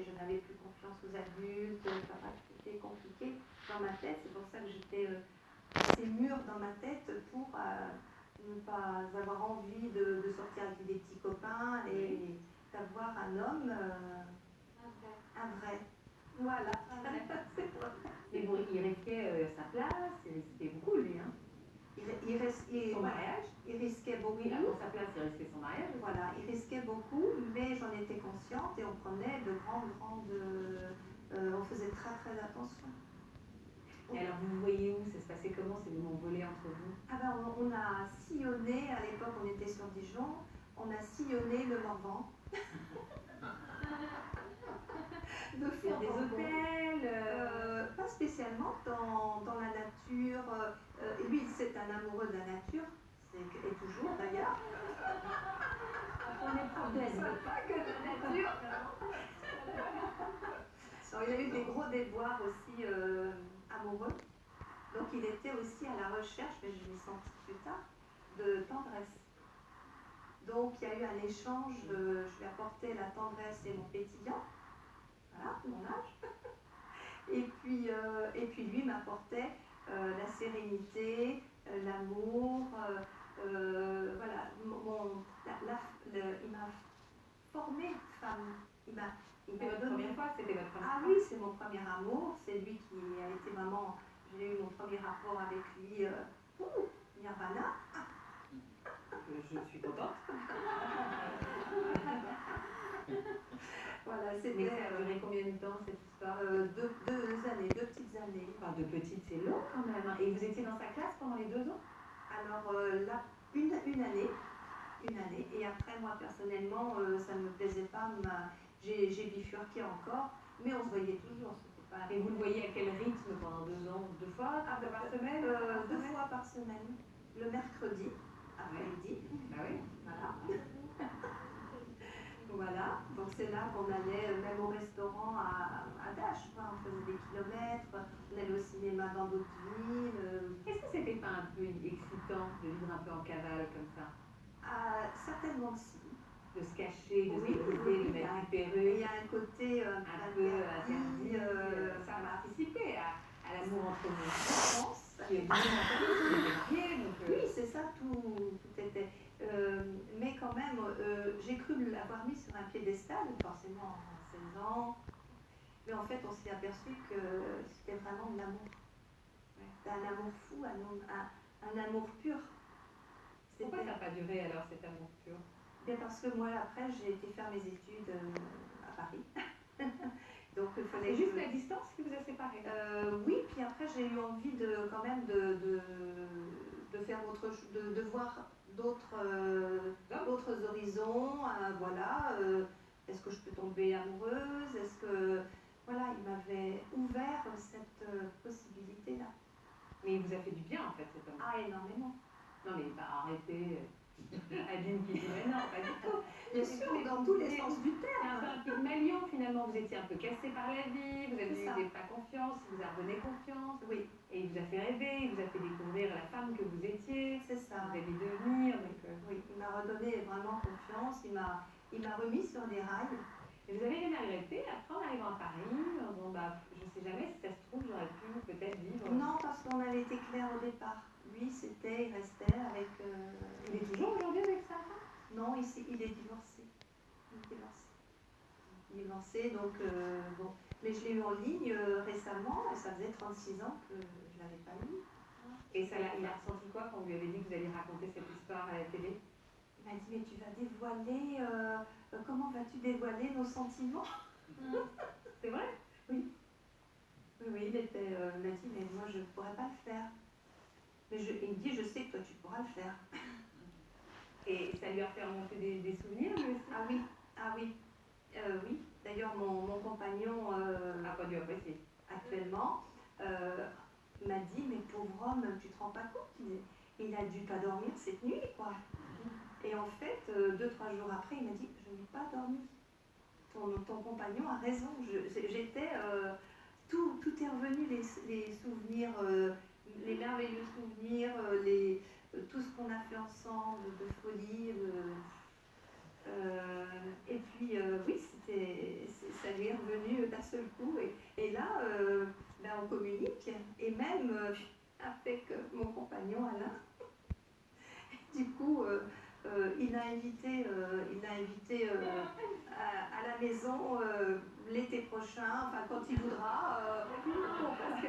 et je n'avais plus confiance aux adultes, c'était compliqué dans ma tête, c'est pour ça que j'étais assez mûre dans ma tête pour ne pas avoir envie de sortir avec des petits copains et d'avoir un homme, un vrai. Voilà. Mais bon, il risquait sa place, il risquait beaucoup lui, hein. Son mariage. Il risquait beaucoup. Oui, pour sa place, il risquait son mariage. Voilà, il risquait beaucoup, mais j'en étais consciente et on prenait de grandes... on faisait très très attention. Et alors vous voyez où? Ça se passait comment ces moments volés entre vous? Ah ben on a sillonné, à l'époque on était sur Dijon, on a sillonné le Morvan. De faire des hôtels pas spécialement, dans la nature. Lui, c'est un amoureux de la nature, et toujours d'ailleurs. On est proche de la vie. Pas que de la nature. Alors, il a eu des gros déboires aussi amoureux. Donc il était aussi à la recherche, mais je l'ai senti plus tard, de tendresse. Donc il y a eu un échange, je lui apportais la tendresse et mon pétillant, voilà, mon âge. Et puis lui m'apportait la sérénité, l'amour, voilà, il m'a formée femme. C'était votre première fois, c'était votre première fois. Ah oui, c'est mon premier amour, c'est lui qui a été vraiment, j'ai eu mon premier rapport avec lui, Nirvana. Je suis contente. Voilà, c'était. Mais ça a duré combien de temps cette histoire? 2 années, 2 petites années. Enfin, 2 petites, c'est long quand même. Et vous étiez dans sa classe pendant les 2 ans? Alors là, une année. Et après, moi personnellement, ça ne me plaisait pas. J'ai bifurqué encore, mais on se voyait toujours. Et vous le voyez à quel rythme pendant 2 ans? 2 fois par semaine? 2 fois par semaine. Le mercredi, après-midi. Ah oui. Voilà. Voilà, donc c'est là qu'on allait même au restaurant à Dache, on faisait des kilomètres, on allait au cinéma dans d'autres villes. Est-ce que c'était pas un peu excitant de vivre un peu en cavale comme ça? Certainement si. De se cacher, de se déguiser, de mettre une perruque. Il y a un côté un peu interdit, ça a participé à l'amour entre nous. Je pense. Qui est bien oui, c'est ça, tout était. Mais quand même, j'ai cru l'avoir mis sur un piédestal, forcément à 16 ans. Mais en fait, on s'est aperçu que c'était vraiment de l'amour. Ouais. Un amour fou, un amour pur. Pourquoi ça n'a pas duré alors cet amour pur? Bien parce que moi, après, j'ai été faire mes études à Paris. Donc, il fallait juste la distance qui vous a séparés? Oui, puis après, j'ai eu envie quand même de faire de voir d'autres horizons. Voilà. Est-ce que je peux tomber amoureuse? Est-ce que... Voilà, il m'avait ouvert cette possibilité-là. Mais il vous a fait du bien, en fait, cet amour? Ah, énormément. Non, mais pas arrêter. Adeline qui dit, mais non, pas du tout. Bien sûr, dans tous les sens du terme. C'est un peu un Pygmalion, finalement. Vous étiez un peu cassé par la vie, vous n'aviez pas confiance, il vous a redonné confiance. Oui. Et il vous a fait rêver, il vous a fait découvrir la femme que vous étiez. C'est ça. Vous allez devenir. Donc, oui, il m'a redonné vraiment confiance, il m'a remis sur des rails. Et vous avez rien regretté après en arrivant à Paris? Bon, bah, je ne sais jamais si ça se trouve, j'aurais pu peut-être vivre. Non, parce qu'on avait été clair au départ. Lui, il restait avec. Il est toujours aujourd'hui avec sa femme? Non, il est divorcé. Il est divorcé, donc bon. Mais je l'ai eu en ligne récemment, et ça faisait 36 ans que je ne l'avais pas eu. Et il a ressenti quoi quand vous lui avez dit que vous alliez raconter cette histoire à la télé? Il m'a dit, mais tu vas dévoiler, comment vas-tu dévoiler nos sentiments? C'est vrai? Oui. Oui, il m'a dit, mais moi je ne pourrais pas le faire. Mais il me dit, je sais que toi tu pourras le faire. Et ça lui a fait remonter des souvenirs, lui aussi? Ah oui. Oui. D'ailleurs, mon compagnon a pas dû apprécier. Actuellement m'a dit, mais pauvre homme, tu te rends pas compte, il a dû pas dormir cette nuit, quoi. Et en fait, 2-3 jours après, il m'a dit, je n'ai pas dormi. Ton compagnon a raison. J'étais tout est revenu, les souvenirs, les merveilleux souvenirs, tout ce qu'on a fait ensemble, de folie. Et puis, oui, ça lui est revenu. seul coup. Et là, ben, on communique, et même avec mon compagnon Alain. Du coup, il l'a invité, à la maison l'été prochain, enfin quand il voudra, bon, parce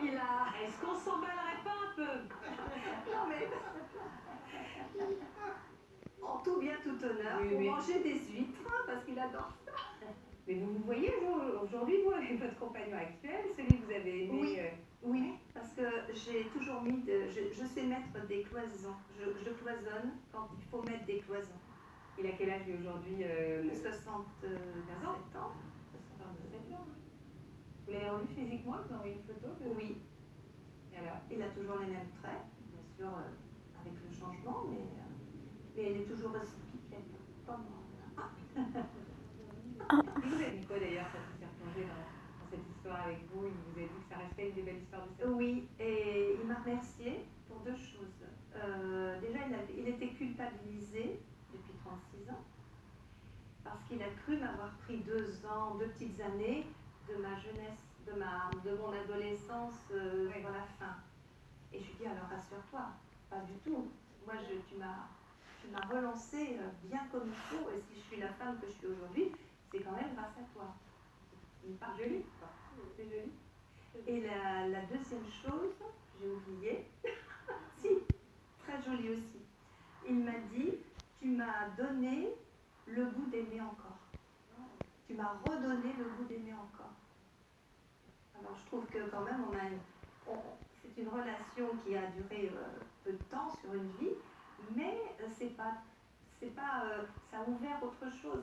qu'il a... Est-ce qu'on s'emballerait pas un peu? Non mais, en tout bien tout honneur, Oui, pour oui. manger des huîtres, parce qu'il adore ça. Mais vous vous voyez aujourd'hui, vous, avec votre compagnon actuel, celui que vous avez aimé? Oui, oui, parce que j'ai toujours mis, je sais mettre des cloisons. Je cloisonne quand il faut mettre des cloisons. Il a quel âge lui aujourd'hui? 67 ans. 67 ans. Vous l'avez revu physiquement? Vous envoyé une photo Oui. Et alors? Il a toujours les mêmes traits, bien sûr, avec le changement, mais il est toujours aussi piquette, comme moi. Il vous a dit quoi d'ailleurs quand il s'est replongé dans cette histoire avec vous? Il vous a dit que ça restait une des belles histoires de sa vie? Oui, et il m'a remercié pour deux choses. Déjà, il était culpabilisé depuis 36 ans, parce qu'il a cru m'avoir pris 2 ans, 2 petites années de ma jeunesse, de mon adolescence Oui. vers la fin. Et je lui dis, alors rassure-toi, pas du tout. Moi, tu m'as relancé bien comme il faut, et si je suis la femme que je suis aujourd'hui, c'est quand même grâce à toi. Il part Joli, c'est joli. Et la deuxième chose, j'ai oublié, si, très jolie aussi. Il m'a dit, tu m'as donné le goût d'aimer encore. Tu m'as redonné le goût d'aimer encore. Alors je trouve que quand même c'est une relation qui a duré peu de temps sur une vie, mais ça a ouvert autre chose.